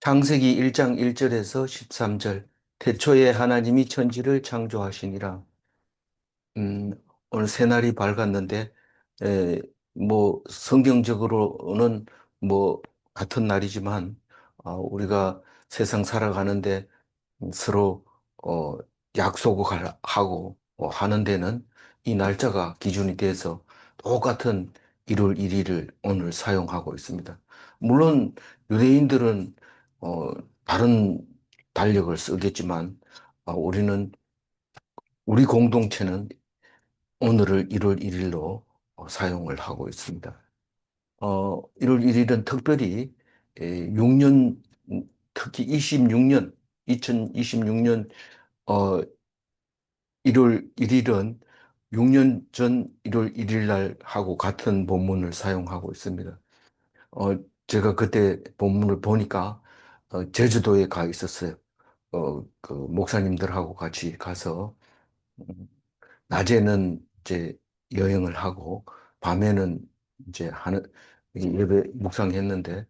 창세기 1장 1절에서 13절. 태초에 하나님이 천지를 창조하시니라. 음, 오늘 새날이 밝았는데, 에, 성경적으로는 뭐 같은 날이지만, 우리가 세상 살아가는데 서로 약속을 하고 하는 데는 이 날짜가 기준이 돼서 똑같은 1월 1일을 오늘 사용하고 있습니다. 물론 유대인들은 어, 다른 달력을 쓰겠지만 우리는 우리 공동체는 오늘을 1월 1일로 사용을 하고 있습니다. 1월 1일은 특별히 6년, 특히 26년, 2026년 1월 1일은 6년 전 1월 1일 날 하고 같은 본문을 사용하고 있습니다. 어, 제가 그때 본문을 보니까 제주도에 가 있었어요. 그 목사님들하고 같이 가서 음, 낮에는 이제 여행을 하고 밤에는 이제 하는 예배 묵상했는데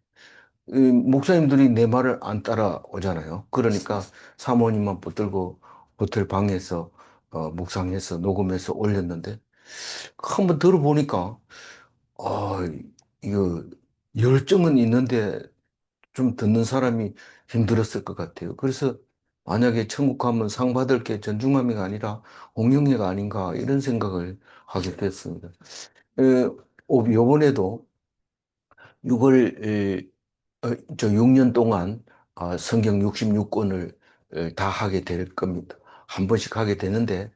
목사님들이 내 말을 안 따라오잖아요. 그러니까 사모님만 붙들고 호텔 방에서 묵상해서 녹음해서 올렸는데 한번 들어보니까 아, 이거 열정은 있는데 좀 듣는 사람이 힘들었을 것 같아요. 그래서 만약에 천국 가면 상 받을 게 전중마미가 아니라 홍영애가 아닌가 이런 생각을 하게 됐습니다. 요번에도 6월 저 6년 동안 성경 66권을 다 하게 될 겁니다. 한 번씩 하게 되는데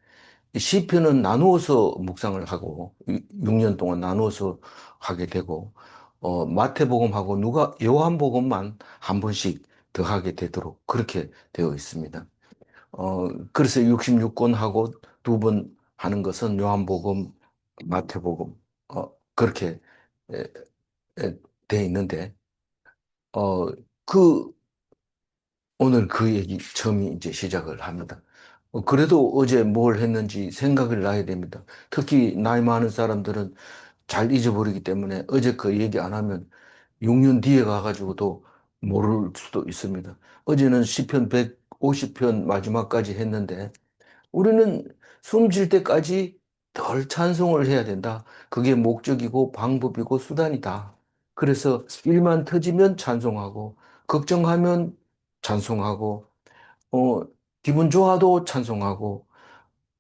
이 시편은 나누어서 묵상을 하고 6년 동안 나누어서 하게 되고 마태복음하고 요한복음만 한 번씩 더 하게 되도록 그렇게 되어 있습니다. 그래서 66권하고 두 번 하는 것은 요한복음, 마태복음 그렇게 에, 돼 있는데 어, 그 오늘 그 얘기 처음이 이제 시작을 합니다. 그래도 어제 뭘 했는지 생각을 나야 됩니다. 특히 나이 많은 사람들은 잘 잊어버리기 때문에 어제 그 얘기 안 하면 6년 뒤에 가가지고도 모를 수도 있습니다. 어제는 시편 150편 마지막까지 했는데 우리는 숨쉴 때까지 덜 찬송을 해야 된다. 그게 목적이고 방법이고 수단이다. 그래서 일만 터지면 찬송하고, 걱정하면 찬송하고, 어, 기분 좋아도 찬송하고,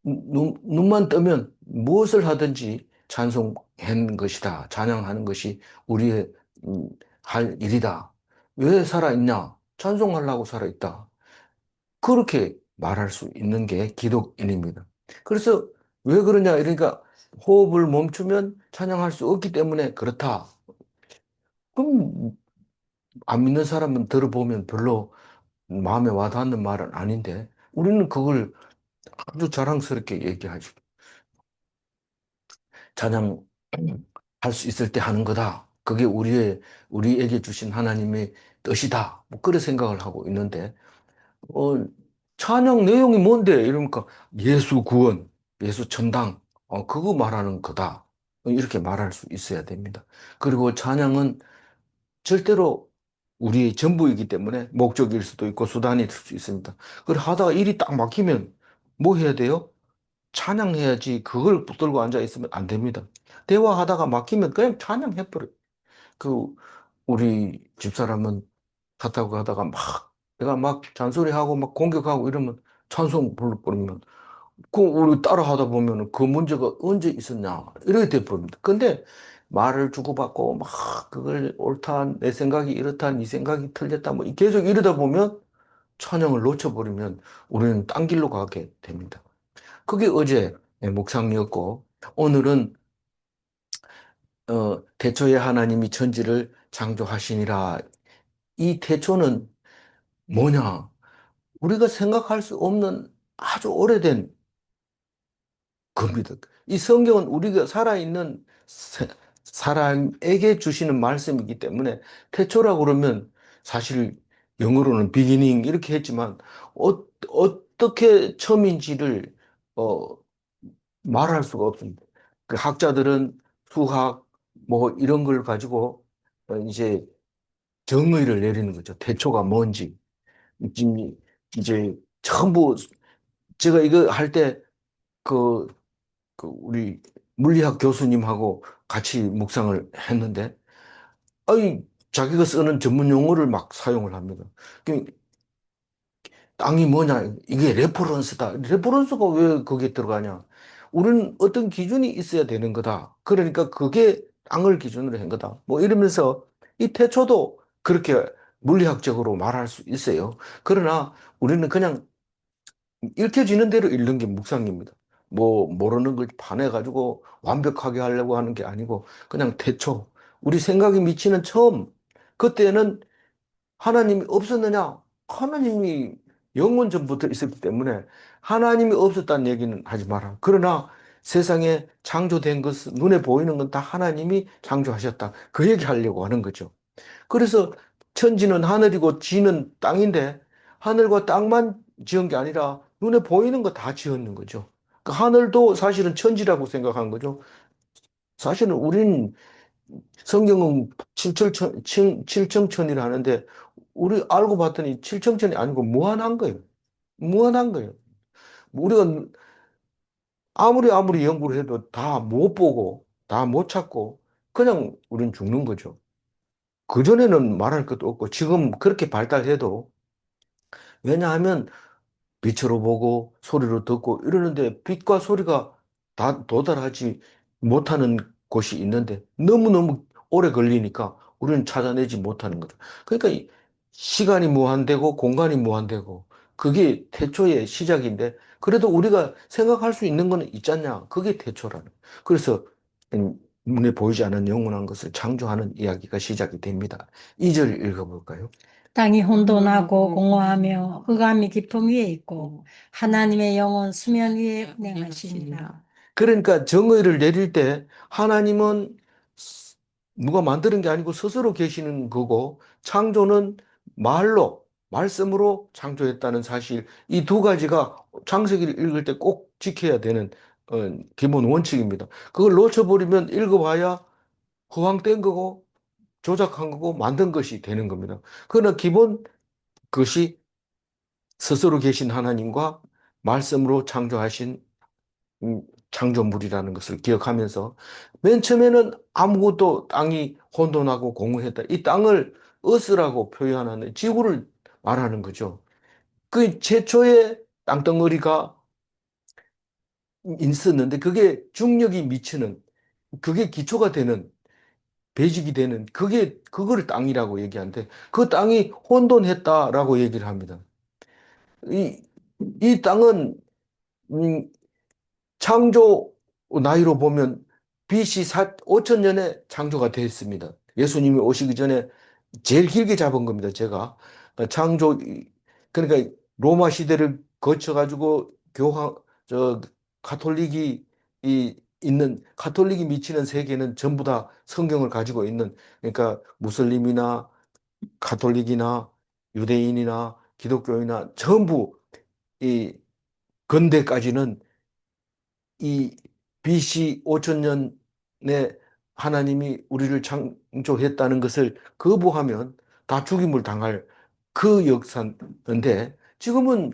눈만 뜨면 무엇을 하든지 찬송하는 것이다. 찬양하는 것이 우리의 음, 할 일이다. 왜 살아있냐? 찬송하려고 살아있다. 그렇게 말할 수 있는 게 기독인입니다. 그래서 왜 그러냐? 그러니까 호흡을 멈추면 찬양할 수 없기 때문에 그렇다. 그럼 안 믿는 사람은 들어보면 별로 마음에 와닿는 말은 아닌데 우리는 그걸 아주 자랑스럽게 얘기하죠. 찬양할 수 있을 때 하는 거다. 그게 우리에게 주신 하나님의 뜻이다. 뭐 그런 생각을 하고 있는데 어, 찬양 내용이 뭔데? 이러니까 예수 구원, 예수 천당, 그거 말하는 거다. 이렇게 말할 수 있어야 됩니다. 그리고 찬양은 절대로 우리의 전부이기 때문에 목적일 수도 있고 수단이 될 수 있습니다. 그걸 하다가 일이 딱 막히면 뭐 해야 돼요? 찬양해야지 그걸 붙들고 앉아 있으면 안 됩니다. 대화하다가 막히면 그냥 찬양해버려요. 그 우리 집사람은 차 타고 가다가 막 내가 막 잔소리하고 막 공격하고 이러면 찬송 불러버리면 그 우리 따라 하다 보면 그 문제가 언제 있었냐 이렇게 돼버립니다. 근데 말을 주고받고 막 그걸 옳다 내 생각이 이렇다 네 생각이 틀렸다 뭐 계속 이러다 보면 찬양을 놓쳐버리면 우리는 딴 길로 가게 됩니다. 그게 어제 묵상이었고 오늘은 태초에 하나님이 천지를 창조하시니라. 이 태초는 뭐냐? 우리가 생각할 수 없는 아주 오래된 겁니다. 이 성경은 우리가 살아있는 사람에게 주시는 말씀이기 때문에 태초라고 그러면 사실 영어로는 beginning 이렇게 했지만 어떻게 처음인지를 어, 말할 수가 없습니다. 그 학자들은 수학 뭐 이런 걸 가지고 이제 정의를 내리는 거죠. 태초가 뭔지. 지금 이제 전부 제가 이거 할 때 그, 우리 물리학 교수님하고 같이 묵상을 했는데, 아니, 자기가 쓰는 전문 용어를 막 사용을 합니다. 그 땅이 뭐냐? 이게 레퍼런스다. 레퍼런스가 왜 거기에 들어가냐? 우리는 어떤 기준이 있어야 되는 거다. 그러니까 그게 땅을 기준으로 한 거다. 뭐 이러면서 이 태초도 그렇게 물리학적으로 말할 수 있어요. 그러나 우리는 그냥 읽혀지는 대로 읽는 게 묵상입니다. 뭐 모르는 걸 파내가지고 완벽하게 하려고 하는 게 아니고 그냥 태초. 우리 생각이 미치는 처음. 그때는 하나님이 없었느냐? 하나님이 영원 전부터 있었기 때문에 하나님이 없었다는 얘기는 하지 마라. 그러나 세상에 창조된 것은 눈에 보이는 건 다 하나님이 창조하셨다. 그 얘기 하려고 하는 거죠. 그래서 천지는 하늘이고 지는 땅인데 하늘과 땅만 지은 게 아니라 눈에 보이는 거 다 지었는 거죠. 그 하늘도 사실은 천지라고 생각한 거죠. 사실은 우린 성경은 칠청천이라 하는데 우리 알고 봤더니 칠청천이 아니고 무한한 거예요. 무한한 거예요. 우리가 아무리 연구를 해도 다 못 보고 다 못 찾고 그냥 우린 죽는 거죠. 그전에는 말할 것도 없고 지금 그렇게 발달해도 왜냐하면 빛으로 보고 소리로 듣고 이러는데 빛과 소리가 다 도달하지 못하는 곳이 있는데 너무너무 오래 걸리니까 우리는 찾아내지 못하는 거죠. 그러니까 이 시간이 무한되고 공간이 무한되고 그게 태초의 시작인데 그래도 우리가 생각할 수 있는 거는 있잖냐. 그게 태초라는. 그래서 눈에 보이지 않는 영원한 것을 창조하는 이야기가 시작이 됩니다. 2절 읽어볼까요? 땅이 혼돈하고 공허하며 흑암이 깊음 위에 있고 하나님의 영은 수면 위에 운행하시니라. 그러니까 정의를 내릴 때 하나님은 누가 만드는 게 아니고 스스로 계시는 거고 창조는 말씀으로 창조했다는 사실 이 두 가지가 창세기를 읽을 때 꼭 지켜야 되는 기본 원칙입니다. 그걸 놓쳐버리면 읽어봐야 허황된 거고 조작한 거고 만든 것이 되는 겁니다. 그러나 기본 것이 스스로 계신 하나님과 말씀으로 창조하신 음, 창조물이라는 것을 기억하면서 맨 처음에는 아무것도 땅이 혼돈하고 공허했다. 이 땅을 어스라고 표현하는 지구를 말하는 거죠. 그 최초의 땅덩어리가 있었는데 그게 중력이 미치는 그게 기초가 되는 배직이 되는 그거를 땅이라고 얘기하는데 그 땅이 혼돈했다라고 얘기를 합니다. 이, 이 땅은 음, 창조 나이로 보면 BC 5천 년에 창조가 됐습니다. 예수님이 오시기 전에 제일 길게 잡은 겁니다. 제가 창조 그러니까 로마 시대를 거쳐 가지고 교황 저 가톨릭이 있는 가톨릭이 미치는 세계는 전부 다 성경을 가지고 있는 그러니까 무슬림이나 가톨릭이나 유대인이나 기독교이나 전부 이 근대까지는 이 BC 5천 년에 하나님이 우리를 창조했다는 것을 거부하면 다 죽임을 당할 그 역사인데 지금은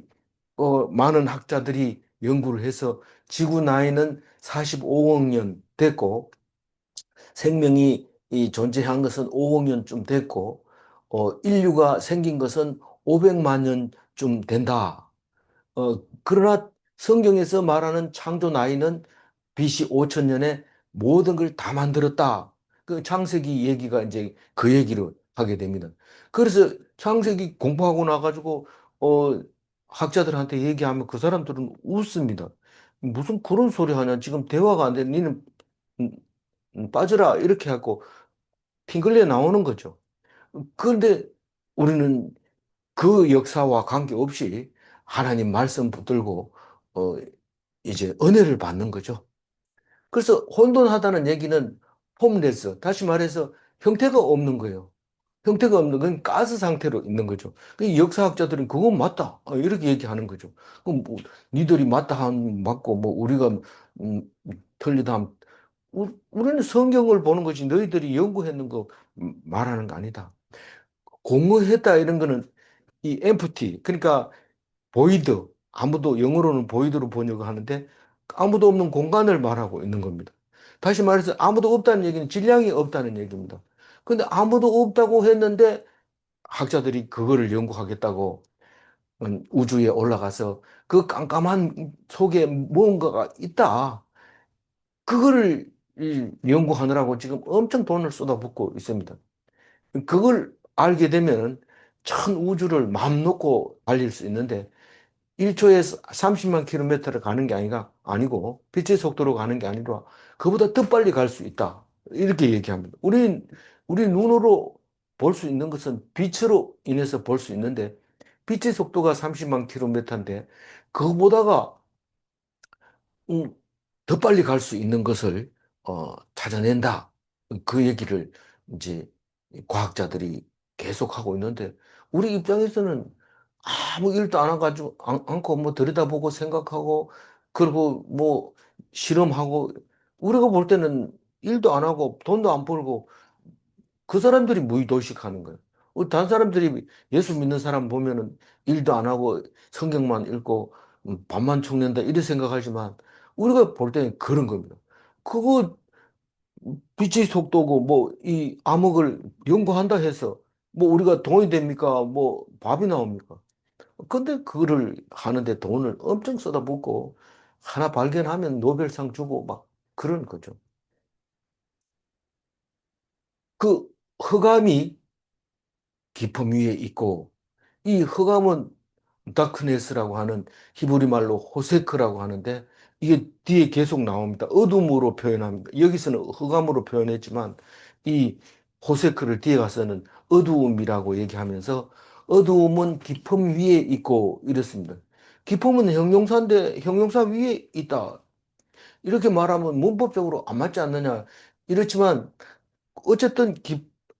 많은 학자들이 연구를 해서 지구 나이는 45억 년 됐고 생명이 존재한 것은 5억 년쯤 됐고 인류가 생긴 것은 500만 년쯤 된다. 그러나 성경에서 말하는 창조 나이는 BC 5천 년에 모든 걸 다 만들었다. 그 창세기 얘기가 이제 그 얘기를 하게 됩니다. 그래서 창세기 공부하고 나가지고, 학자들한테 얘기하면 그 사람들은 웃습니다. 무슨 그런 소리 하냐. 지금 대화가 안 돼. 니는 음, 빠져라. 이렇게 하고 핑글레 나오는 거죠. 그런데 우리는 그 역사와 관계없이 하나님 말씀 붙들고 어, 이제 은혜를 받는 거죠. 그래서 혼돈하다는 얘기는 폼레스, 다시 말해서 형태가 없는 거예요. 형태가 없는 건 가스 상태로 있는 거죠. 그 역사학자들은 그건 맞다. 이렇게 얘기하는 거죠. 그럼 뭐 니들이 맞다 하면 맞고 뭐 우리가 음, 틀리다 하면 우리는 성경을 보는 것이 너희들이 연구했는 거 말하는 거 아니다. 공허했다 이런 거는 이 empty, 그러니까 void, 아무도 영어로는 void로 번역을 하는데 아무도 없는 공간을 말하고 있는 겁니다. 다시 말해서 아무도 없다는 얘기는 질량이 없다는 얘기입니다. 근데 아무도 없다고 했는데 학자들이 그거를 연구하겠다고 우주에 올라가서 그 깜깜한 속에 무언가가 있다. 그거를 연구하느라고 지금 엄청 돈을 쏟아붓고 있습니다. 그걸 알게 되면 전 우주를 마음 놓고 달릴 수 있는데 1초에 30만 킬로미터를 가는 게 아니고 빛의 속도로 가는 게 아니라 그보다 더 빨리 갈 수 있다. 이렇게 얘기합니다. 우리 눈으로 볼 수 있는 것은 빛으로 인해서 볼 수 있는데 빛의 속도가 30만 킬로미터인데 그거보다가 음, 더 빨리 갈 수 있는 것을 찾아낸다. 그 얘기를 이제 과학자들이 계속하고 있는데 우리 입장에서는 아무 일도 안 해가지고 않고 뭐 들여다보고 생각하고 그리고 뭐 실험하고 우리가 볼 때는 일도 안 하고 돈도 안 벌고 그 사람들이 무의도식하는 거예요. 다른 사람들이 예수 믿는 사람 보면은 일도 안 하고 성경만 읽고 밥만 청낸다 이렇게 생각하지만 우리가 볼 때는 그런 겁니다. 그거 빛의 속도고 뭐 이 암흑을 연구한다 해서 뭐 우리가 돈이 됩니까? 뭐 밥이 나옵니까? 근데 그거를 하는데 돈을 엄청 쏟아붓고 하나 발견하면 노벨상 주고 막 그런 거죠. 그 흑암이 깊음 위에 있고 이 흑암은 다크네스라고 하는 히브리 말로 호세크라고 하는데 이게 뒤에 계속 나옵니다. 어둠으로 표현합니다. 여기서는 흑암으로 표현했지만 이 호세크를 뒤에 가서는 어두움이라고 얘기하면서 어두움은 깊음 위에 있고 이렇습니다. 깊음은 형용사인데 형용사 위에 있다. 이렇게 말하면 문법적으로 안 맞지 않느냐. 이렇지만 어쨌든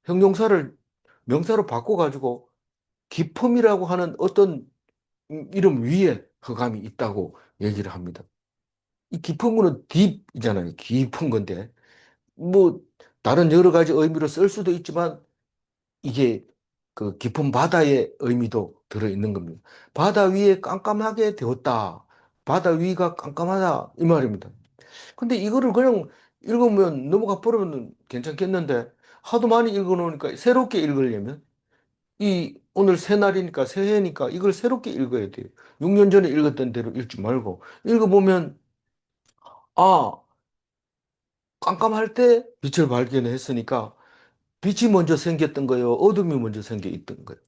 형용사를 명사로 바꿔가지고 깊음이라고 하는 어떤 이름 위에 흑암이 있다고 얘기를 합니다. 이 깊은 거는 딥이잖아요. 깊은 건데. 뭐, 다른 여러 가지 의미로 쓸 수도 있지만 이게 그 깊은 바다의 의미도 들어있는 겁니다. 바다 위에 깜깜하게 되었다. 바다 위가 깜깜하다. 이 말입니다. 근데 이거를 그냥 읽으면 넘어가 버리면 괜찮겠는데 하도 많이 읽어놓으니까 새롭게 읽으려면 오늘 새날이니까 새해니까 이걸 새롭게 읽어야 돼요. 6년 전에 읽었던 대로 읽지 말고 읽어보면 아, 깜깜할 때 빛을 발견했으니까 빛이 먼저 생겼던 거예요. 어둠이 먼저 생겨 있던 거예요.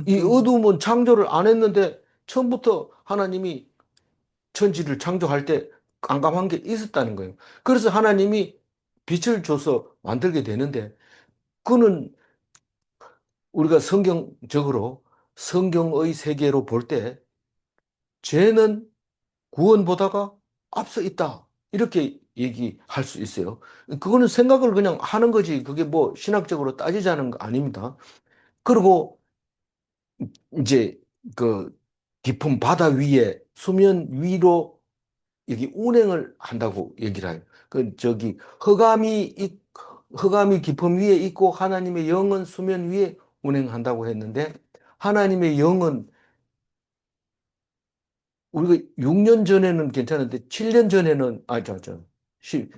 이 어둠은 창조를 안 했는데 처음부터 하나님이 천지를 창조할 때 깜깜한 게 있었다는 거예요. 그래서 하나님이 빛을 줘서 만들게 되는데 그는 우리가 성경적으로 성경의 세계로 볼 때 죄는 구원보다가 앞서 있다. 이렇게 얘기할 수 있어요. 그거는 생각을 그냥 하는 거지. 그게 뭐 신학적으로 따지자는 거 아닙니다. 그리고 이제 그 깊은 바다 위에 수면 위로 여기 운행을 한다고 얘기를 해요. 그 저기 흑암이 깊음 위에 있고 하나님의 영은 수면 위에 운행한다고 했는데 하나님의 영은 우리가 6년 전에는 괜찮은데 7년 전에는 저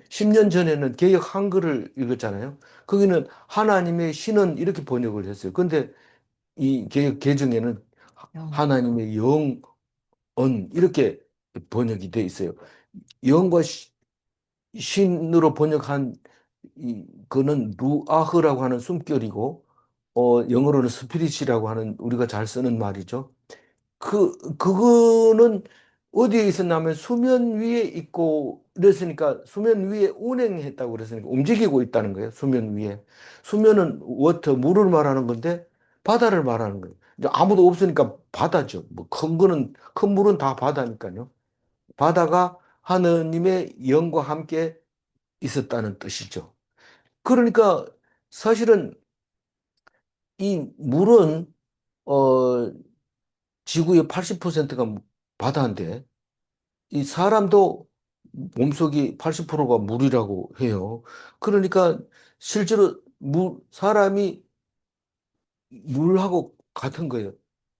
10년 전에는 개역 한글을 읽었잖아요. 거기는 하나님의 신은 이렇게 번역을 했어요. 근데 이 개역 개정에는 하나님의 영은 이렇게 번역이 돼 있어요. 영과 신으로 번역한 그는 루아흐라고 하는 숨결이고 영어로는 스피릿이라고 하는 우리가 잘 쓰는 말이죠. 그거는 어디에 있었냐면 수면 위에 있고 그랬으니까 수면 위에 운행했다고 그랬으니까 움직이고 있다는 거예요. 수면 위에. 수면은 워터, 물을 말하는 건데 바다를 말하는 거예요. 이제 아무도 없으니까 바다죠. 뭐 큰 거는, 큰 물은 다 바다니까요. 바다가 하느님의 영과 함께 있었다는 뜻이죠. 그러니까 사실은 이 물은, 어, 지구의 80%가 바다인데 이 사람도 몸속이 80%가 물이라고 해요. 그러니까 실제로 사람이 물하고 같은 거예요.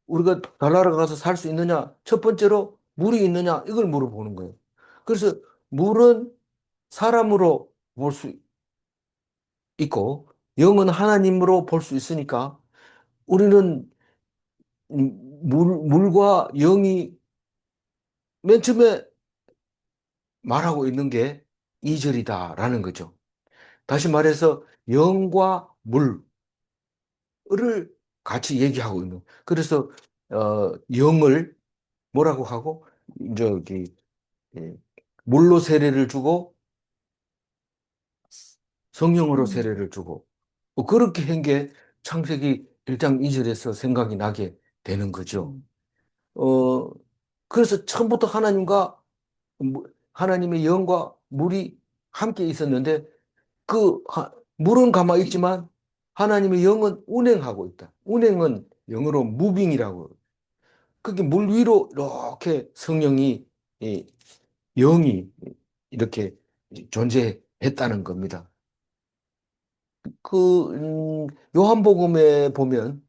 우리가 달나라 가서 살 수 있느냐? 첫 번째로 물이 있느냐? 이걸 물어보는 거예요. 그래서 물은 사람으로 볼 수 있고 영은 하나님으로 볼 수 있으니까 우리는 물과 영이 맨 처음에 말하고 있는 게 2절이다라는 거죠. 다시 말해서 영과 물을 같이 얘기하고 있는. 그래서 영을 뭐라고 하고 저기 예, 물로 세례를 주고 성령으로 세례를 주고 그렇게 한 게 창세기 1장 2절에서 생각이 나게 되는 거죠. 어, 그래서 처음부터 하나님의 영과 물이 함께 있었는데 물은 가만히 있지만 하나님의 영은 운행하고 있다. 운행은 영어로 무빙이라고. 그게 물 위로 이렇게 성령이 이 영이 이렇게 존재했다는 겁니다. 요한복음에 보면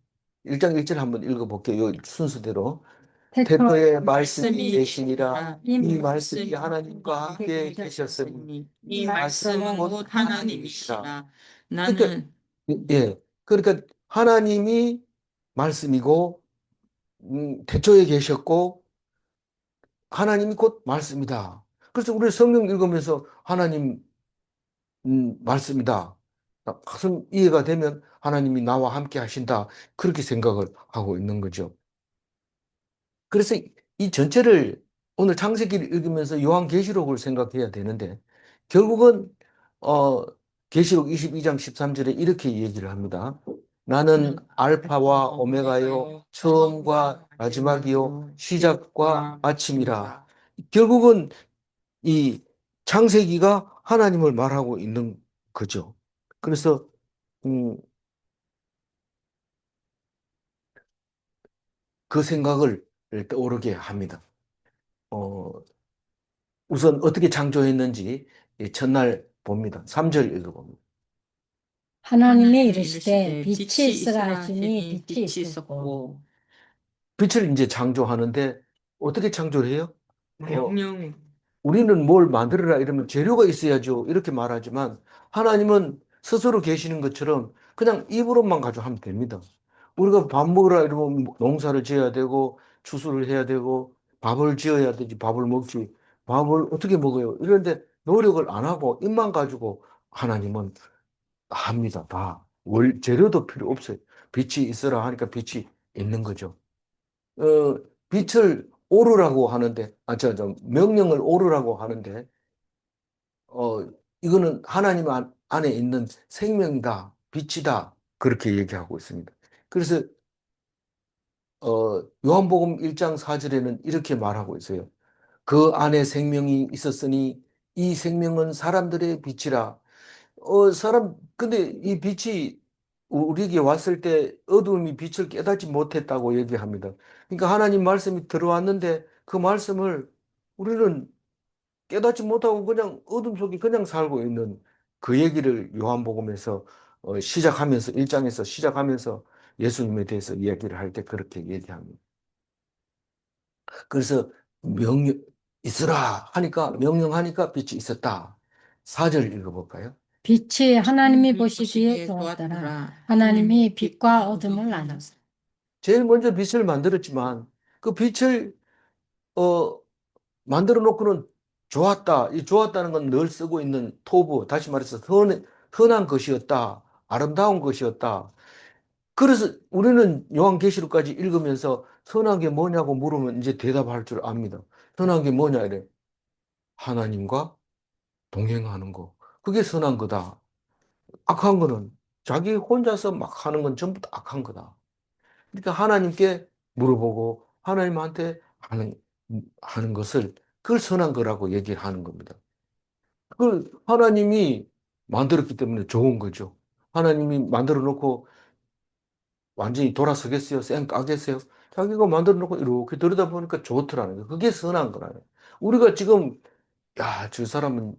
1장 1절 한번 읽어볼게요. 요 순서대로. 태초에 말씀이 계시니라. 이 말씀이 하나님과 함께 계셨으니 이 말씀은 곧 하나님이시라. 그러니까, 예. 그러니까 하나님이 말씀이고, 태초에 계셨고, 하나님이 곧 말씀이다. 그래서 우리 성경 읽으면서 하나님 말씀이다. 가슴 이해가 되면 하나님이 나와 함께 하신다. 그렇게 생각을 하고 있는 거죠. 그래서 이 전체를 오늘 창세기를 읽으면서 요한계시록을 생각해야 되는데 결국은 어 계시록 22장 13절에 이렇게 얘기를 합니다. 나는 알파와 오메가요 처음과 마지막이요 시작과 마침이라. 결국은 이 창세기가 하나님을 말하고 있는 거죠. 그래서 음, 그 생각을 떠오르게 합니다. 어, 우선 어떻게 창조했는지 이 첫날 봅니다. 3절 읽어봅니다. 하나님이 이르시되 빛이 있으라 하시니 빛이 있었고 빛을 이제 창조하는데 어떻게 창조를 해요? 명령. 우리는 뭘 만들어라 이러면 재료가 있어야죠. 이렇게 말하지만 하나님은 스스로 계시는 것처럼 그냥 입으로만 가지고 하면 됩니다. 우리가 밥 먹으라 이러면 농사를 지어야 되고 추수를 해야 되고 밥을 지어야 되지 밥을 먹지 밥을 어떻게 먹어요? 이런데 노력을 안 하고 입만 가지고 하나님은 합니다. 다. 재료도 필요 없어요. 빛이 있어라 하니까 빛이 있는 거죠. 빛을 오르라고 하는데, 명령을 오르라고 하는데, 이거는 하나님 안에 있는 생명이다, 빛이다, 그렇게 얘기하고 있습니다. 그래서, 요한복음 1장 4절에는 이렇게 말하고 있어요. 그 안에 생명이 있었으니 이 생명은 사람들의 빛이라. 근데 이 빛이 우리에게 왔을 때 어두움이 빛을 깨닫지 못했다고 얘기합니다. 그러니까 하나님 말씀이 들어왔는데 그 말씀을 우리는 깨닫지 못하고 그냥 어둠 속에 그냥 살고 있는 그 얘기를 요한복음에서 시작하면서 1장에서 시작하면서 예수님에 대해서 이야기를 할 때 그렇게 얘기합니다. 그래서 명령 있으라 하니까 명령하니까 빛이 있었다. 4절 읽어볼까요? 빛이 하나님이 보시기에 좋았더라. 하나님이 빛과 어둠을 나눴어. 제일 먼저 빛을 만들었지만 그 빛을 어, 만들어 놓고는 좋았다. 이 좋았다는 건 늘 쓰고 있는 토부, 다시 말해서 선한 것이었다. 아름다운 것이었다. 그래서 우리는 요한계시록까지 읽으면서 선한 게 뭐냐고 물으면 이제 대답할 줄 압니다. 선한 게 뭐냐 이래. 하나님과 동행하는 거. 그게 선한 거다. 악한 거는 자기 혼자서 막 하는 건 전부 다 악한 거다. 그러니까 하나님께 물어보고 하나님한테 하는 것을 그걸 선한 거라고 얘기를 하는 겁니다. 그걸 하나님이 만들었기 때문에 좋은 거죠. 하나님이 만들어 놓고 완전히 돌아서겠어요? 쌩 까겠어요? 자기가 만들어 놓고 이렇게 들여다보니까 좋더라는 거예요. 그게 선한 거라요. 우리가 지금 야, 저 사람은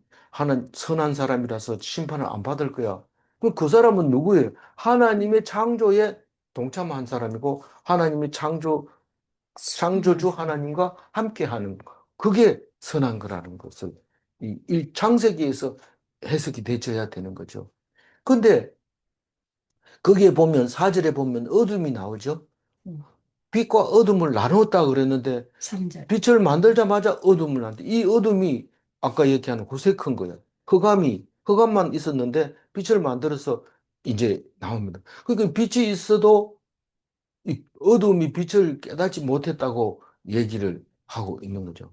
선한 사람이라서 심판을 안 받을 거야. 그럼 그 사람은 누구예요? 하나님의 창조에 동참한 사람이고 하나님의 창조주 하나님과 함께하는 거. 그게 선한 거라는 것을 이 창세기에서 해석이 되어야 되는 거죠. 근데 거기에 보면 4절에 보면 어둠이 나오죠. 음, 빛과 어둠을 나누었다 그랬는데 3절. 빛을 만들자마자 어둠을 난다. 이 어둠이 아까 얘기하는 구색한 거예요. 흑암만 있었는데 빛을 만들어서 이제 나옵니다. 그러니까 빛이 있어도 이 어둠이 빛을 깨닫지 못했다고 얘기를 하고 있는 거죠.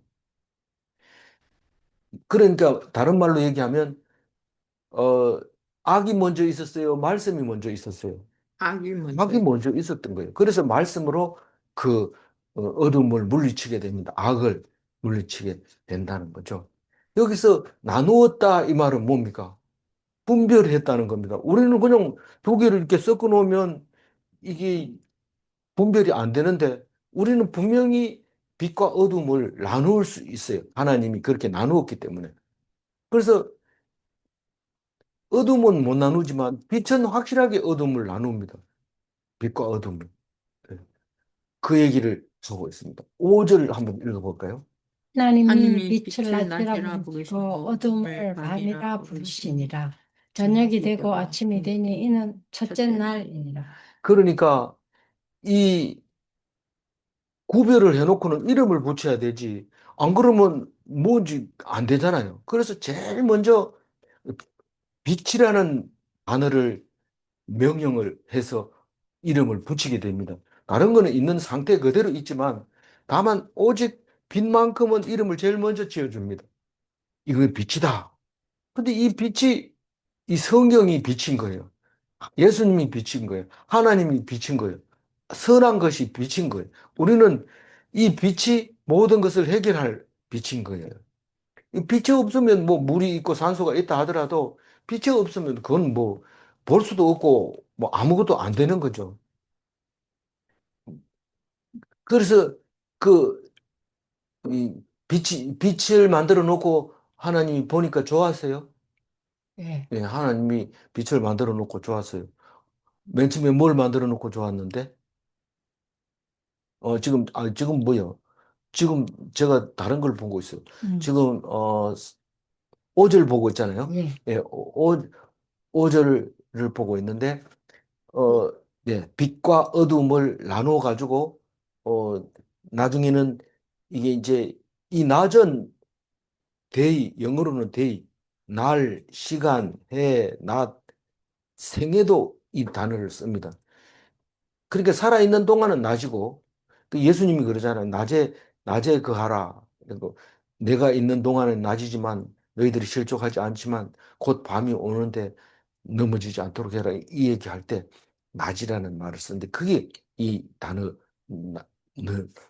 그러니까 다른 말로 얘기하면 어 악이 먼저 있었어요. 말씀이 먼저 있었어요. 악이 먼저 악이 먼저 있었던 거예요. 그래서 말씀으로 그 어둠을 물리치게 됩니다. 악을 물리치게 된다는 거죠. 여기서 나누었다 이 말은 뭡니까? 분별했다는 겁니다. 우리는 그냥 두 개를 이렇게 섞어 놓으면 이게 분별이 안 되는데 우리는 분명히 빛과 어둠을 나누을 수 있어요. 하나님이 그렇게 나누었기 때문에. 그래서 어둠은 못 나누지만 빛은 확실하게 어둠을 나눕니다. 빛과 어둠을. 네. 그 얘기를 하고 있습니다. 5절 한번 읽어볼까요? 하나님이 하나님이 빛을 빛을 낮이라 낮이라 부르시고 부르시고 어둠을 밤이라 부르시니라. 저녁이 되고 아침이 되니 이는 첫째 날이니라. 그러니까 이 구별을 해놓고는 이름을 붙여야 되지. 안 그러면 뭔지 안 되잖아요. 그래서 제일 먼저 빛이라는 단어를 명령을 해서 이름을 붙이게 됩니다. 다른 거는 있는 상태 그대로 있지만 다만 오직 빛만큼은 이름을 제일 먼저 지어줍니다. 이거 빛이다. 근데 이 빛이 이 성경이 빛인 거예요. 예수님이 빛인 거예요. 하나님이 빛인 거예요. 선한 것이 빛인 거예요. 우리는 이 빛이 모든 것을 해결할 빛인 거예요. 이 빛이 없으면 뭐 물이 있고 산소가 있다 하더라도 빛이 없으면 그건 뭐 볼 수도 없고 뭐 아무것도 안 되는 거죠. 그래서 그 이 빛을 만들어 놓고 하나님이 보니까 좋았어요. 예. 예, 하나님이 빛을 만들어 놓고 좋았어요. 맨 처음에 뭘 만들어 놓고 좋았는데 지금 뭐요? 지금 제가 다른 걸 보고 있어요. 음. 지금 5절 보고 있잖아요. 예. 예, 5절을 보고 있는데 어, 네, 빛과 어둠을 나누어 가지고 어, 나중에는 이게 이제 이 낮은 데이 영어로는 데이 날, 시간, 해, 낮, 생에도 이 단어를 씁니다. 그러니까 살아있는 동안은 낮이고, 그 예수님이 그러잖아요. 낮에 거하라. 그리고 내가 있는 동안은 낮이지만 너희들이 실족하지 않지만 곧 밤이 오는데 넘어지지 않도록 해라. 이 얘기할 때 낮이라는 말을 쓰는데 그게 이 단어를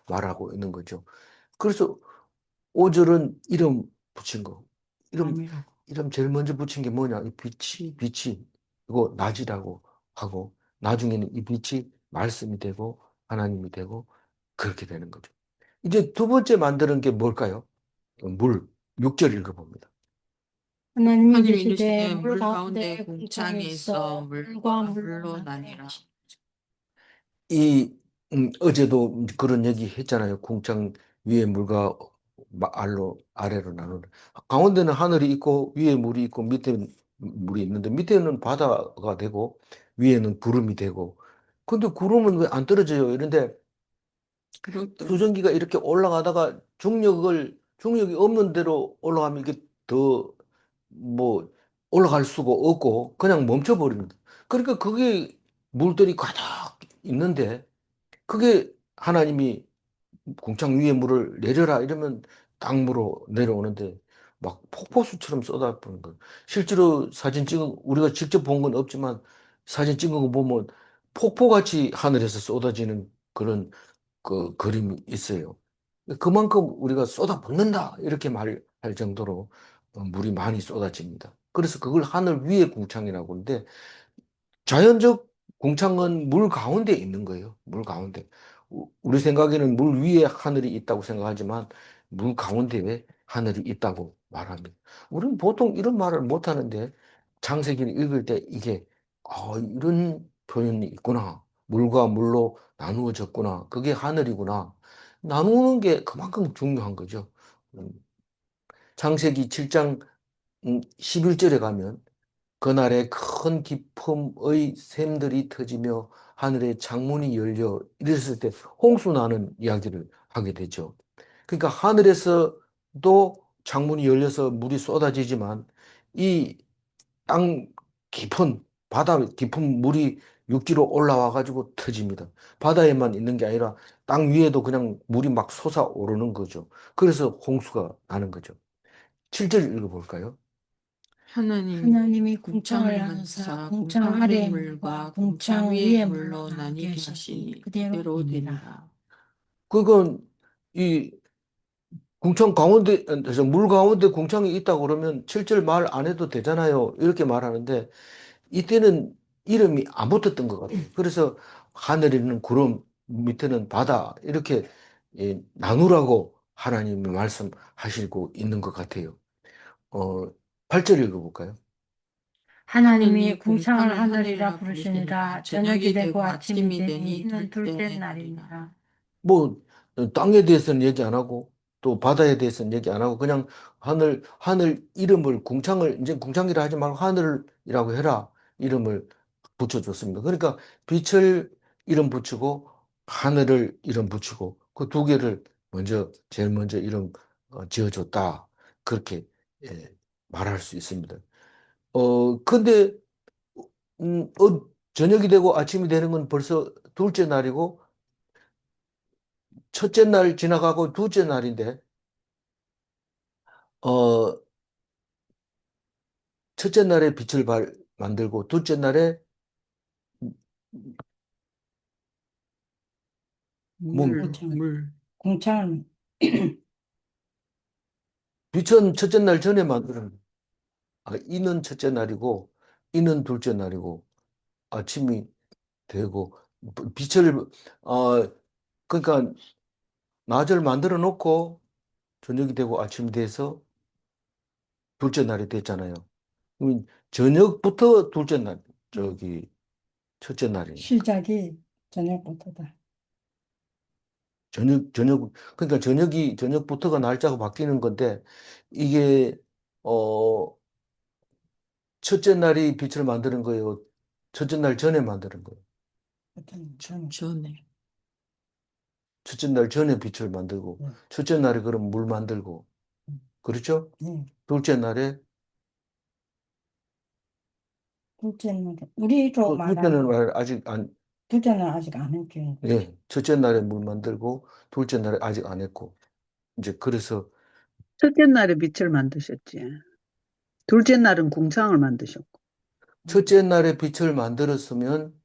말하고 있는 거죠. 그래서 5절은 이름 붙인 거. 이름, 밤이라고. 이름 제일 먼저 붙인 게 뭐냐? 이 빛이, 이거 낮이라고 하고, 나중에는 이 빛이 말씀이 되고, 하나님이 되고, 그렇게 되는 거죠. 이제 두 번째 만드는 게 뭘까요? 물. 6절 읽어봅니다. 하나님이 하나님이 이르시되 이르시되 물 물 가운데 가운데 공창이 공창이 있어 있어 물과 물과 물로 물로 나뉘라. 나뉘라. 어제도 그런 얘기 했잖아요. 궁창 위에 물과 아래로 나누는. 가운데는 하늘이 있고, 위에 물이 있고, 밑에 물이 있는데, 밑에는 바다가 되고, 위에는 구름이 되고. 근데 구름은 왜 안 떨어져요? 이런데 그것도 수증기가 이렇게 올라가다가 중력이 없는 대로 올라가면 이게 더, 뭐, 올라갈 수가 없고, 그냥 멈춰버립니다. 그러니까 그게 물들이 가득 있는데, 그게 하나님이 궁창 위에 물을 내려라 이러면 땅으로 내려오는데 막 폭포수처럼 쏟아부는 거예요. 실제로 우리가 직접 본 건 없지만 사진 찍은 거 보면 폭포같이 하늘에서 쏟아지는 그런 그 그림이 있어요. 그만큼 우리가 쏟아붓는다 이렇게 말할 정도로 물이 많이 쏟아집니다. 그래서 그걸 하늘 위의 궁창이라고 하는데 자연적 공창은 물 가운데 있는 거예요. 물 가운데. 우리 생각에는 물 위에 하늘이 있다고 생각하지만 물 가운데에 하늘이 있다고 말합니다. 우리는 보통 이런 말을 못 하는데 창세기를 읽을 때 이게 이런 표현이 있구나 물과 물로 나누어졌구나. 그게 하늘이구나. 나누는 게 그만큼 중요한 거죠. 음, 창세기 7장 11절에 가면 그날에 큰 기품의 샘들이 터지며 하늘의 창문이 열려 이랬을 때 홍수 나는 이야기를 하게 되죠. 그러니까 하늘에서도 창문이 열려서 물이 쏟아지지만 이 땅 깊은 바다 깊은 물이 육지로 올라와 가지고 터집니다. 바다에만 있는 게 아니라 땅 위에도 그냥 물이 막 솟아오르는 거죠. 그래서 홍수가 나는 거죠. 7절 읽어볼까요? 하나님이 궁창을 하사 궁창 아래의 물과 궁창 위의 물로 나뉘게 하시니 그대로 되니라. 그건 이 궁창 가운데에서 물 가운데 궁창이 있다고 그러면 7절 말 안 해도 되잖아요. 이렇게 말하는데 이때는 이름이 안 붙었던 것 같아요. 그래서 하늘에는 구름, 밑에는 바다 이렇게 나누라고 하나님이 말씀하시고 있는 것 같아요. 8절 읽어볼까요? 하나님이 궁창을 하늘이라 부르시니라. 저녁이 되고 아침이 되니 이는 둘째 날이니라. 뭐 땅에 대해서는 얘기 안 하고 또 바다에 대해서는 얘기 안 하고 그냥 하늘 이름을 궁창을 이제 궁창이라 하지 말고 하늘이라고 해라 이름을 붙여줬습니다. 그러니까 빛을 이름 붙이고 하늘을 이름 붙이고 그 두 개를 제일 먼저 이름 지어줬다 그렇게 예, 말할 수 있습니다. 근데 저녁이 되고 아침이 되는 건 벌써 둘째 날이고 첫째 날 지나가고 둘째 날인데, 어, 첫째 날에 빛을 만들고, 둘째 날에 뭐, 물. 궁창을 빛은 첫째 날 전에 만드는, 이는 첫째 날이고, 이는 둘째 날이고, 아침이 되고, 빛을, 어, 그러니까, 낮을 만들어 놓고, 저녁이 되고 아침이 돼서 둘째 날이 됐잖아요. 저녁부터 둘째 날, 첫째 날이. 시작이 저녁부터다. 그러니까 저녁부터가 날짜가 바뀌는 건데, 이게, 어, 첫째 날이 빛을 만드는 거예요. 첫째 날 전에 만드는 거예요. 전에. 첫째 날 전에 빛을 만들고, 네. 첫째 날에 그럼 물 만들고, 그렇죠? 둘째 날에, 둘째는 우리로 둘째는 말하면 아직 안, 둘째는 아직 안 했죠. 예, 첫째 날에 물 만들고, 둘째 날에 아직 안 했고, 이제 그래서, 첫째 날에 빛을 만드셨지. 둘째 날은 궁창을 만드셨고. 첫째 날에 빛을 만들었으면,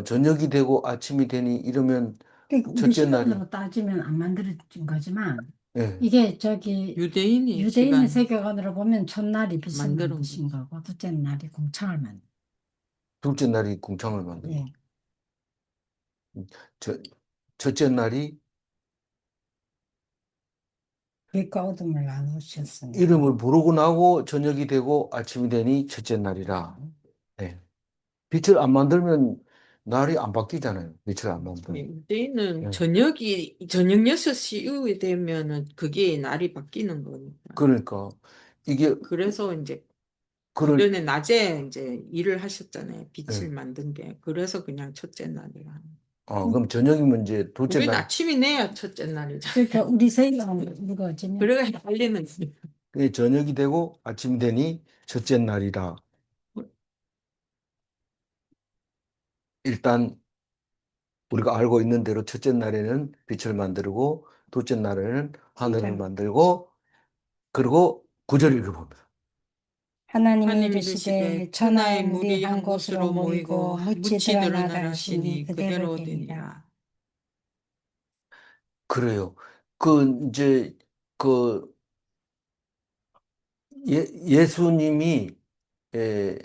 저녁이 되고 아침이 되니 이러면, 그러니까 우리 첫째 날이, 시간으로 따지면 안 만들어진 거지만 예, 이게 저기 유대인이 유대인의 시간 세계관으로 보면 첫날이 빛을 만들어 만드신 거고 둘째 날이 궁창을 만든. 둘째 날이 궁창을 만들고, 예. 저, 첫째 날이 빛과 어둠을 나누셨습니다. 이름을 부르고 나고 저녁이 되고 아침이 되니 첫째 날이라. 네. 빛을 안 만들면 날이 안 바뀌잖아요. 빛을 안 만들면. 유대인은 네. 저녁 6시 이후에 되면은 그게 날이 바뀌는 거니까. 그러니까 이게 그래서 이제 그럴 그전에 낮에 이제 일을 하셨잖아요. 빛을 네. 만든 게. 그래서 그냥 첫째 날이라. 그럼 저녁이면 이제 둘째 우리는 날. 아침이네요. 첫째 날이죠. 그러니까 우리 세계관 이거지만 그래가 헷갈리는 거예요. 그게 저녁이 되고 아침이 되니 첫째 날이라. 일단 우리가 알고 있는 대로 첫째 날에는 빛을 만들고 둘째 날에는 하늘을 만들고 그리고 구절 읽어봅니다. 하나님이 하나님이 이르시되 이르시되 천하의 천하의 물이 한 곳으로 모이고 묻이 드러나라 하시니 그대로 되니라. 그래요. 이제, 그, 예수님이, 에,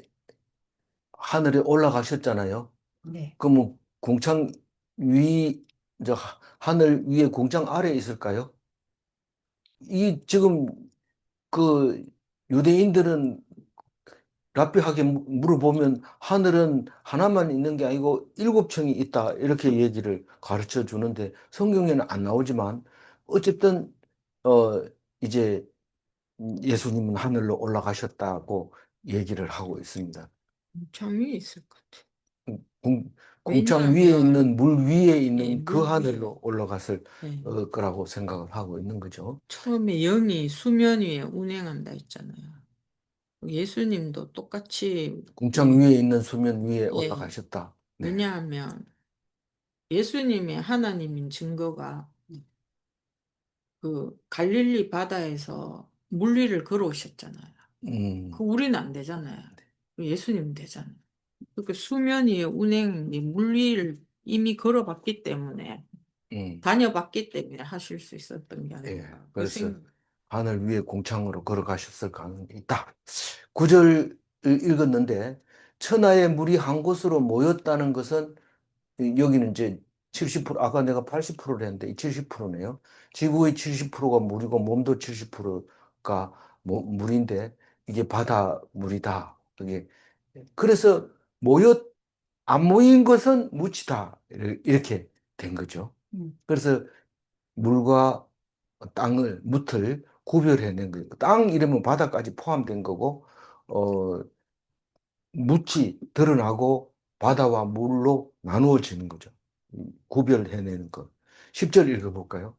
하늘에 올라가셨잖아요. 네. 그러면 궁창 하늘 위에 궁창 아래에 있을까요? 지금, 그, 유대인들은 랍비하게 물어보면 하늘은 하나만 있는 게 아니고 7층이 있다. 이렇게 얘기를 가르쳐 주는데 성경에는 안 나오지만 어쨌든 어 이제 예수님은 하늘로 올라가셨다고 얘기를 하고 있습니다. 공창 위에 있을 것 같아. 공, 공창 위에 왜냐하면 있는 물 위에 예, 있는 그 물 위에. 하늘로 올라갔을 예. 거라고 생각을 하고 있는 거죠. 처음에 영이 수면 위에 운행한다 했잖아요. 예수님도 똑같이 공창 위에 있는 수면 위에 예. 올라가셨다. 네. 왜냐하면 예수님의 하나님인 증거가 그 갈릴리 바다에서 물 위를 걸어오셨잖아요. 그 우리는 안 되잖아요. 예수님은 되잖아요. 그러니까 수면 위에 운행이 물 위를 이미 걸어봤기 때문에 다녀봤기 때문에 하실 수 있었던 게 예, 아닌가. 그 그래서 생각. 하늘 위에 공창으로 걸어가셨을 가능성이 있다. 9절 읽었는데 천하의 물이 한 곳으로 모였다는 것은 여기는 이제 70%, 아까 내가 80%를 했는데 이 70%네요. 지구의 70%가 물이고 몸도 70%가 물인데 이게 바다 물이다. 이게 그래서 안 모인 것은 묻히다. 이렇게 된 거죠. 그래서 물과 묻을 구별해낸 거예요. 땅 이름은 바다까지 포함된 거고, 묻이 드러나고 바다와 물로 나누어지는 거죠. 구별해내는 것. 10절 읽어볼까요?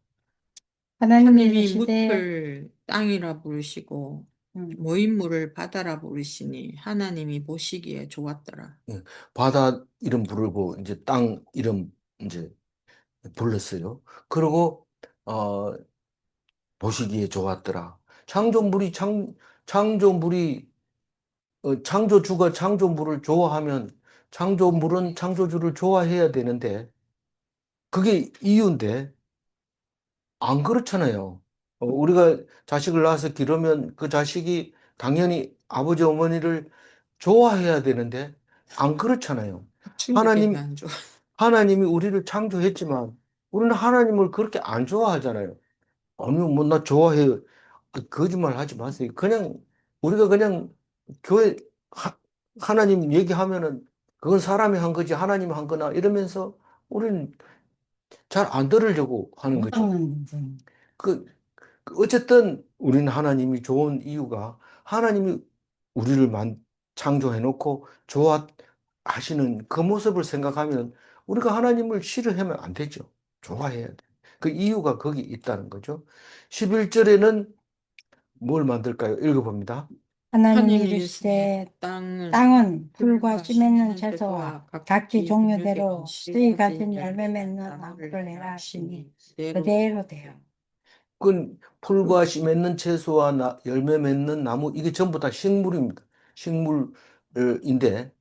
하나님이 하나님이 이르시되 묻을 땅이라 부르시고 모인 물을 바다라 부르시니 하나님이 보시기에 좋았더라. 예, 바다 이름 부르고 이제 땅 이름 이제 불렀어요. 그리고 어, 보시기에 좋았더라. 창조물이 창조물이 창조주가 창조물을 좋아하면 창조물은 창조주를 좋아해야 되는데 그게 이유인데 안 그렇잖아요. 우리가 자식을 낳아서 기르면 그 자식이 당연히 아버지 어머니를 좋아해야 되는데 안 그렇잖아요. 충격이 하나님 안 좋아. 하나님이 우리를 창조했지만 우리는 하나님을 그렇게 안 좋아하잖아요. 아니 뭐 나 좋아해요. 거짓말 하지 마세요. 그냥 우리가 그냥 교회 하나님 얘기하면은 그건 사람이 한 거지 하나님이 한 거나 이러면서 우리는 잘 안 들으려고 하는 거죠. 그 어쨌든 우리는 하나님이 좋은 이유가 하나님이 우리를 창조해 놓고 좋아하시는 그 모습을 생각하면 우리가 하나님을 싫어하면 안 되죠. 좋아해야 돼. 그 이유가 거기 있다는 거죠. 11절에는 뭘 만들까요? 읽어봅니다. 하나님이 하나님이 이르시되 땅은 땅은 풀과 풀과 씨 맺는 씨 채소와 맺는 각기 채소와 종류대로 각기 씨의 가진 가진 열매 맺는 나무를 내라 하시니 그대로 되어 그 풀과 씨 맺는 채소와 열매 맺는 나무 이게 전부 다 식물입니다. 식물인데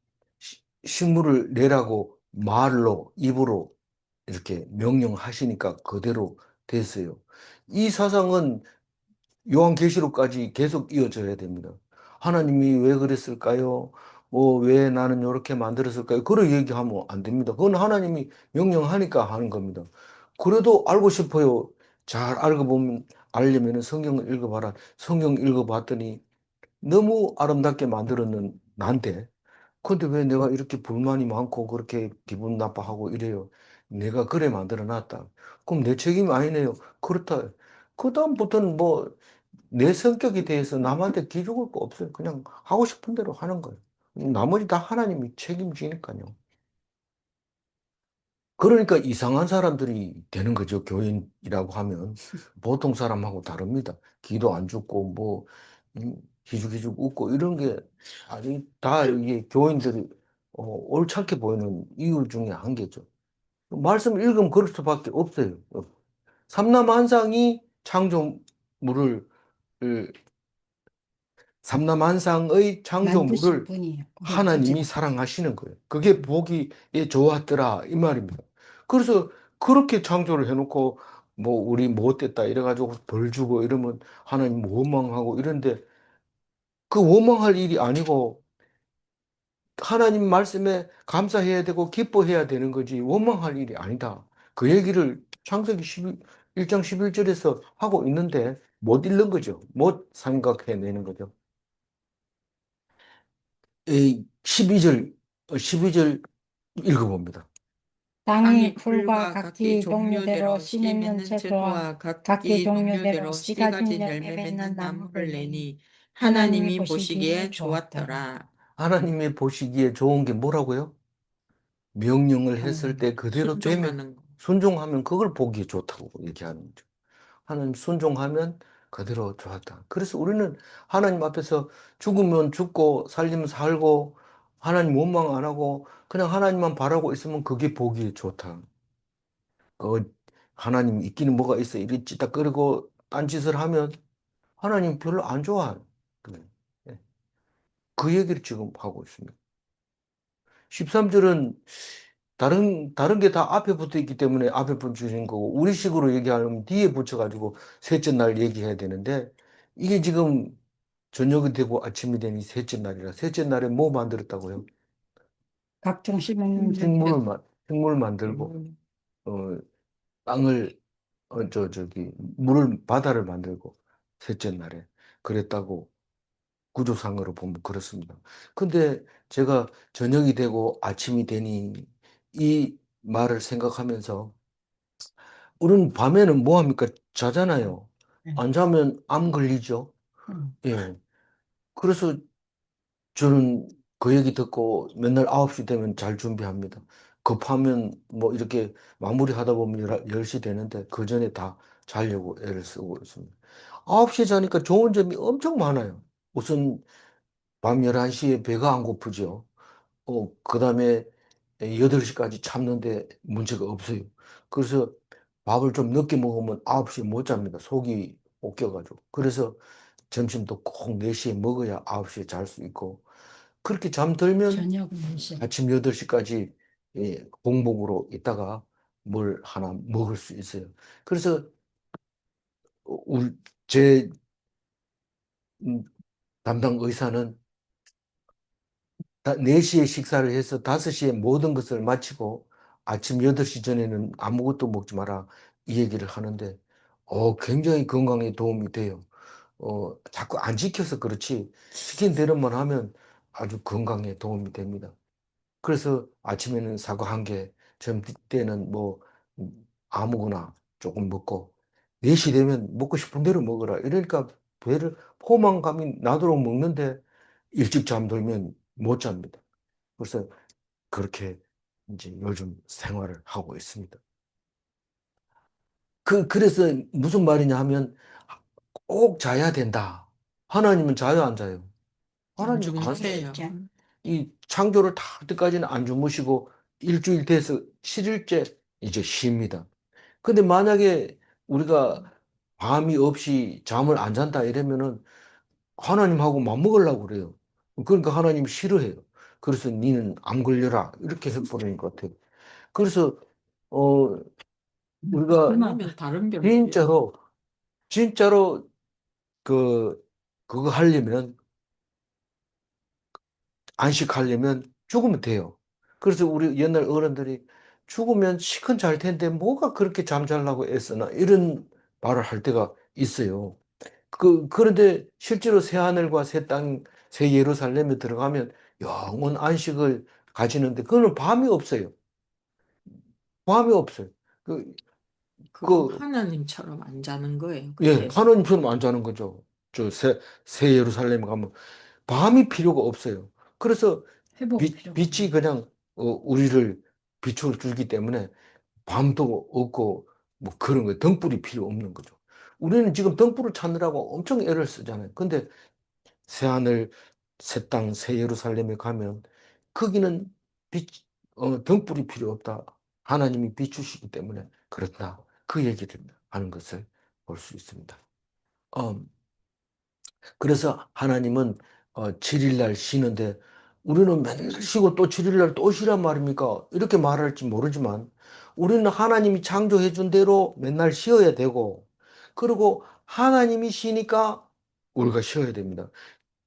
식물을 내라고 말로 입으로 이렇게 명령하시니까 그대로 됐어요. 이 사상은 요한계시록까지 계속 이어져야 됩니다. 하나님이 왜 그랬을까요? 왜 나는 이렇게 만들었을까요? 그런 얘기하면 안 됩니다. 그건 하나님이 명령하니까 하는 겁니다. 그래도 알고 싶어요. 잘 알고 보면, 알려면 성경을 읽어봐라. 성경 읽어봤더니 너무 아름답게 만들었는 난데, 근데 왜 내가 이렇게 불만이 많고 그렇게 기분 나빠하고 이래요? 내가 그래 만들어 놨다. 그럼 내 책임이 아니네요. 그렇다. 그다음부터는 뭐 내 성격에 대해서 남한테 기죽을 거 없어요. 그냥 하고 싶은 대로 하는 거예요. 나머지 다 하나님이 책임지니까요. 그러니까 이상한 사람들이 되는 거죠. 교인이라고 하면. 보통 사람하고 다릅니다. 기도 안 죽고, 뭐, 기죽기죽 웃고, 이런 게, 아니, 다 이게 교인들이, 옳지 보이는 이유 중에 한 개죠. 말씀 읽으면 그럴 수밖에 없어요. 삼라만상이 창조물을, 삼라만상의 만드신 창조물을 분이에요. 하나님이 사랑하시는 거예요. 그게 보기에 좋았더라 이 말입니다. 그래서 그렇게 창조를 해놓고 뭐 우리 못됐다 이래가지고 벌 주고 이러면 하나님 원망하고 이런데 그 원망할 일이 아니고 하나님 말씀에 감사해야 되고 기뻐해야 되는 거지 원망할 일이 아니다. 그 얘기를 창세기 1장 11절에서 하고 있는데 못 읽는 거죠. 못 생각해내는 거죠. 12절, 12절 읽어봅니다. 땅이 풀과 각기 종류대로 씨 맺는 채소와 각기 종류대로 씨 가진 열매 맺는 나무를 내니 하나님이 보시기에 좋았더라. 하나님이 보시기에 좋은 게 뭐라고요? 명령을 했을 때 그대로 되면, 순종하는 거. 순종하면 그걸 보기에 좋다고 얘기하는 거죠. 하나님 순종하면 그대로 좋았다. 그래서 우리는 하나님 앞에서 죽으면 죽고 살리면 살고 하나님 원망 안 하고 그냥 하나님만 바라고 있으면 그게 보기에 좋다. 하나님 있기는 뭐가 있어. 이리 찌딱거리고 딴짓을 하면 하나님 별로 안 좋아해요. 예. 그 얘기를 지금 하고 있습니다. 13절은 다른 게 다 앞에 붙어 있기 때문에 앞에 붙여진 거고, 우리식으로 얘기하면 뒤에 붙여가지고 셋째 날 얘기해야 되는데, 이게 지금 저녁이 되고 아침이 되니 셋째 날이라, 셋째 날에 뭐 만들었다고요? 각종 씨 맺는 식물 만들고, 어, 땅을, 바다를 만들고, 셋째 날에. 그랬다고 구조상으로 보면 그렇습니다. 근데 제가 저녁이 되고 아침이 되니 이 말을 생각하면서 우리는 밤에는 뭐 합니까? 자잖아요. 안 자면 암 걸리죠. 예. 그래서 저는 그 얘기 듣고 맨날 9시 되면 잘 준비합니다. 급하면 뭐 이렇게 마무리하다 보면 10시 되는데 그 전에 다 자려고 애를 쓰고 있습니다. 9시에 자니까 좋은 점이 엄청 많아요. 우선 밤 11시에 배가 안 고프죠. 그 다음에 8시까지 참는데 문제가 없어요. 그래서 밥을 좀 늦게 먹으면 9시에 못 잡니다. 속이 옥겨가지고. 그래서 점심도 꼭 4시에 먹어야 9시에 잘 수 있고. 그렇게 잠들면 저녁은 몇 시? 아침 8시까지 공복으로 있다가 뭘 하나 먹을 수 있어요. 그래서 제 담당 의사는 4시에 식사를 해서 5시에 모든 것을 마치고 아침 8시 전에는 아무것도 먹지 마라 이 얘기를 하는데 굉장히 건강에 도움이 돼요. 자꾸 안 지켜서 그렇지 시킨 대로만 하면 아주 건강에 도움이 됩니다. 그래서 아침에는 사과 한 개, 점심 때는 뭐 아무거나 조금 먹고 4시 되면 먹고 싶은 대로 먹어라. 이러니까 배를 포만감이 나도록 먹는데 일찍 잠들면 못 잡니다. 그래서 그렇게 이제 요즘 생활을 하고 있습니다. 그래서 무슨 말이냐 하면 꼭 자야 된다. 하나님은 자요, 안 자요? 안 하나님 안 주무세요. 이 창조를 다 할 때까지는 안 주무시고 일주일 돼서 7일째 이제 쉽니다. 근데 만약에 우리가 밤이 없이 잠을 안 잔다 이러면은 하나님하고 맞먹으려고 그래요. 그러니까 하나님 싫어해요. 그래서 니는 안 걸려라 이렇게 해버리는 것 같아요. 그래서 어 우리가 아니면 다른 병. 진짜로 그거 하려면 안식하려면 죽으면 돼요. 그래서 우리 옛날 어른들이 죽으면 시큰 잘 텐데 뭐가 그렇게 잠잘라고 애쓰나 이런 말을 할 때가 있어요. 그런데 실제로 새 하늘과 새 땅, 새 예루살렘에 들어가면 영원 안식을 가지는데 그거는 밤이 없어요. 밤이 없어요. 그, 그거 그, 하나님처럼 안 자는 거예요. 예, 그때 하나님처럼 안 자는 거죠. 새 예루살렘에 가면 밤이 필요가 없어요. 그래서 회복 필요가 빛이 그냥 우리를 비춰 주기 때문에 밤도 없고 뭐 그런 거 등불이 필요 없는 거죠. 우리는 지금 등불을 찾느라고 엄청 애를 쓰잖아요. 근데 새 하늘, 새 땅, 새 예루살렘에 가면 거기는 빛, 등불이 필요 없다. 하나님이 비추시기 때문에 그렇다. 그 얘기를 하는 것을 볼 수 있습니다. 어, 그래서 하나님은 7일 날 쉬는데 우리는 맨날 쉬고 또 7일 날 또 쉬란 말입니까? 이렇게 말할지 모르지만 우리는 하나님이 창조해 준 대로 맨날 쉬어야 되고 그리고 하나님이 쉬니까 우리가 쉬어야 됩니다.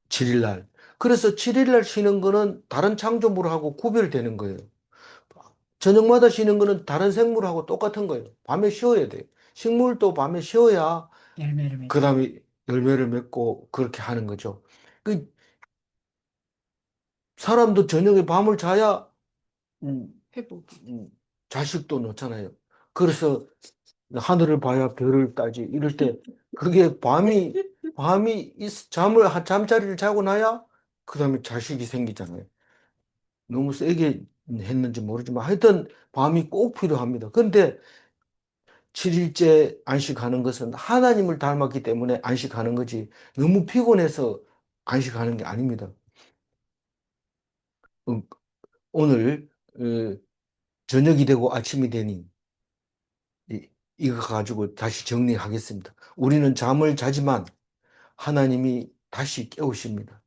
7일 날. 그래서 7일 날 쉬는 거는 다른 창조물하고 구별되는 거예요. 저녁마다 쉬는 거는 다른 생물하고 똑같은 거예요. 밤에 쉬어야 돼요. 식물도 밤에 쉬어야 열매를 맺고. 그 다음에 열매를 맺고 그렇게 하는 거죠. 그 사람도 저녁에 밤을 자야 음, 회복이. 자식도 놓잖아요. 그래서 하늘을 봐야 별을 따지. 이럴 때 그게 잠자리를 자고 나야 그다음에 자식이 생기잖아요. 너무 세게 했는지 모르지만 하여튼 밤이 꼭 필요합니다. 그런데 7일째 안식하는 것은 하나님을 닮았기 때문에 안식하는 거지 너무 피곤해서 안식하는 게 아닙니다. 음, 오늘 저녁이 되고 아침이 되니 이거 가지고 다시 정리하겠습니다. 우리는 잠을 자지만 하나님이 다시 깨우십니다.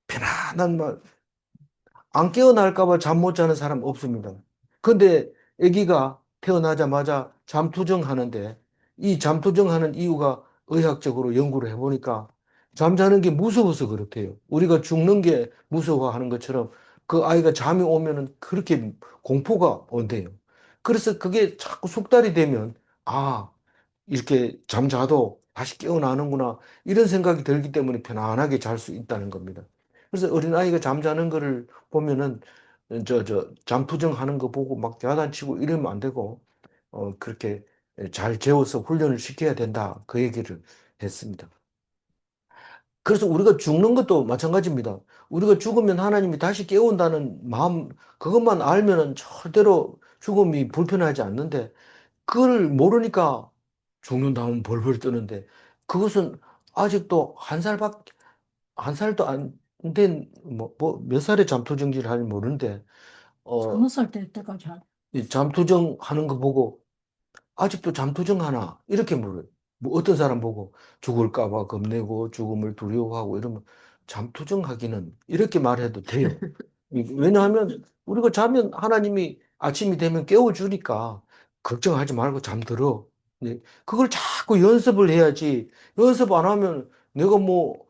편안한 말, 안 깨어날까 봐 잠 못 자는 사람 없습니다. 근데 아기가 태어나자마자 잠투정하는데 이 잠투정하는 이유가 의학적으로 연구를 해보니까 잠자는 게 무서워서 그렇대요. 우리가 죽는 게 무서워하는 것처럼 그 아이가 잠이 오면은 그렇게 공포가 온대요. 그래서 그게 자꾸 숙달이 되면 아, 이렇게 잠자도 다시 깨어나는구나 이런 생각이 들기 때문에 편안하게 잘 수 있다는 겁니다. 그래서 어린아이가 잠자는 거를 보면은 잠투정 하는 거 보고 막 야단치고 이러면 안 되고 그렇게 잘 재워서 훈련을 시켜야 된다. 그 얘기를 했습니다. 그래서 우리가 죽는 것도 마찬가지입니다. 우리가 죽으면 하나님이 다시 깨운다는 마음 그것만 알면은 절대로 죽음이 불편하지 않는데 그걸 모르니까 죽는다면 벌벌 뜨는데 그것은 아직도 한 살도 안 된, 몇 살에 잠투정지를 하는지 모르는데, 스무 어, 살 될 때까지 이 잠투정 하는 거 보고, 아직도 잠투정 하나? 이렇게 물어요. 뭐 어떤 사람 보고 죽을까 봐 겁내고 죽음을 두려워하고 이러면 잠투정 하기는 이렇게 말해도 돼요. 왜냐하면 우리가 자면 하나님이 아침이 되면 깨워주니까 걱정하지 말고 잠들어. 네. 그걸 자꾸 연습을 해야지. 연습 안 하면 내가 뭐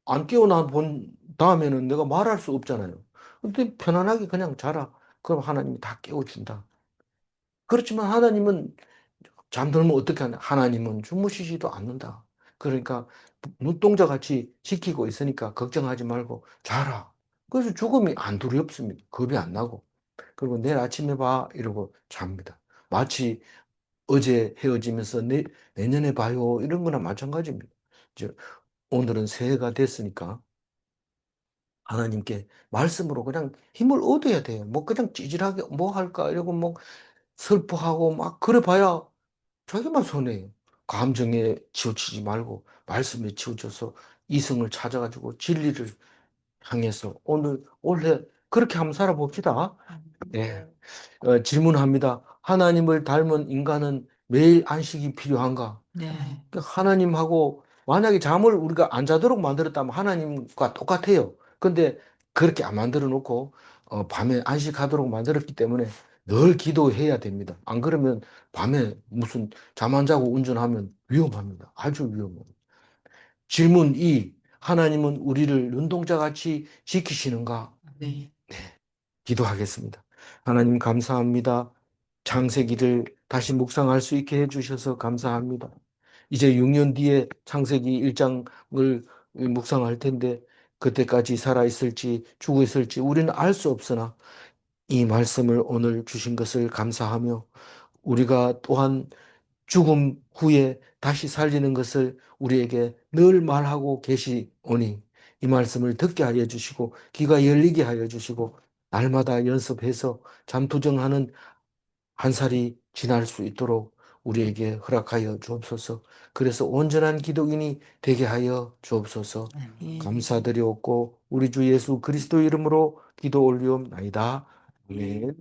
안 깨어나 본 다음에는 내가 말할 수 없잖아요. 근데 편안하게 그냥 자라. 그럼 하나님이 다 깨워준다. 그렇지만 하나님은 잠들면 어떻게 하냐? 하나님은 주무시지도 않는다. 그러니까 눈동자 같이 지키고 있으니까 걱정하지 말고 자라. 그래서 죽음이 안 두렵습니다. 겁이 안 나고. 그리고 내일 아침에 봐. 이러고 잡니다. 마치 어제 헤어지면서 내년에 봐요. 이런 거나 마찬가지입니다. 이제 오늘은 새해가 됐으니까 하나님께 말씀으로 그냥 힘을 얻어야 돼요. 뭐 그냥 찌질하게 뭐 할까 이러고 뭐 슬퍼하고 막 그래 봐야 자기만 손해예요. 감정에 치우치지 말고 말씀에 치우쳐서 이성을 찾아가지고 진리를 향해서 오늘 올해 그렇게 한번 살아봅시다. 네. 질문합니다. 하나님을 닮은 인간은 매일 안식이 필요한가? 네. 그 하나님하고 만약에 잠을 우리가 안 자도록 만들었다면 하나님과 똑같아요. 근데 그렇게 안 만들어 놓고 밤에 안식하도록 만들었기 때문에 늘 기도해야 됩니다. 안 그러면 밤에 무슨 잠 안 자고 운전하면 위험합니다. 아주 위험합니다. 질문 2. 하나님은 우리를 눈동자같이 지키시는가? 네. 기도하겠습니다. 하나님 감사합니다. 창세기를 다시 묵상할 수 있게 해주셔서 감사합니다. 이제 6년 뒤에 창세기 1장을 묵상할 텐데 그때까지 살아있을지 죽어 있을지 우리는 알 수 없으나 이 말씀을 오늘 주신 것을 감사하며 우리가 또한 죽음 후에 다시 살리는 것을 우리에게 늘 말하고 계시오니 이 말씀을 듣게 하여 주시고 귀가 열리게 하여 주시고 날마다 연습해서 잠투정하는 한 살이 지날 수 있도록 우리에게 허락하여 주옵소서. 그래서 온전한 기독인이 되게 하여 주옵소서. 예. 감사드리옵고 우리 주 예수 그리스도 이름으로 기도 올리옵나이다. 아멘.